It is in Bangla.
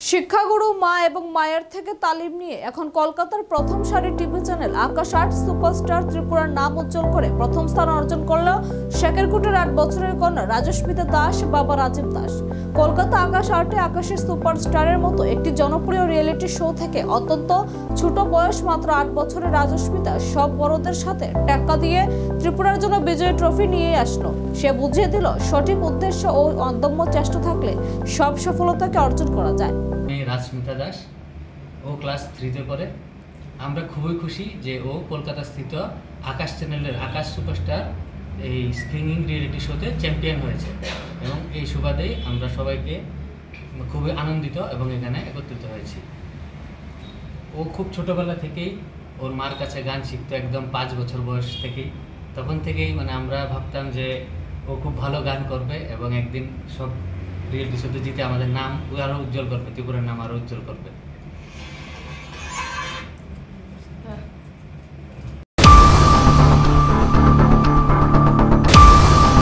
শিক্ষাগুরু মা এবং মায়ের থেকে তালিম নিয়ে এখন কলকাতার প্রথম সারির টিভি চ্যানেল আকাশ আট সুপারস্টার ত্রিপুরার নাম উজ্জ্বল করে প্রথম স্থান অর্জন করল শেখেরকুটের 8 বছরের কন্যা রাজস্মিতা দাস বাবা রাজীব দাস। কলকাতা আকাশ আটে আকাশের সুপারস্টারের মতো একটি জনপ্রিয় রিয়েলিটি শো থেকে অত্যন্ত ছোট বয়স মাত্র 8 বছরের রাজস্মিতা সব বড়দের সাথে টেক্কা দিয়ে ত্রিপুরার জন্য বিজয়ী ট্রফি নিয়ে আসলো। সে বুঝিয়ে দিল সঠিক উদ্দেশ্য ও অদম্য চেষ্টা থাকলে সব সফলতাকে অর্জন করা যায়। রাজস্মিতা দাস ও ক্লাস 3-তে পড়ে। আমরা খুবই খুশি যে ও কলকাতা স্থিত আকাশ চ্যানেলের আকাশ সুপারস্টার এই সিঙ্গিং রিয়েলিটি শোতে চ্যাম্পিয়ন হয়েছে এবং এই সুবাদেই আমরা সবাইকে খুবই আনন্দিত এবং এখানে একত্রিত হয়েছি। ও খুব ছোটবেলা থেকেই ওর মার কাছে গান শিখতো, একদম 5 বছর বয়স থেকেই। তখন থেকেই আমরা ভাবতাম যে ও খুব ভালো গান করবে এবং একদিন সব রিয়েলিটি শোতে জিতে আমাদের নাম আরও উজ্জ্বল করবে, ত্রিপুরার নাম আরও উজ্জ্বল করবে।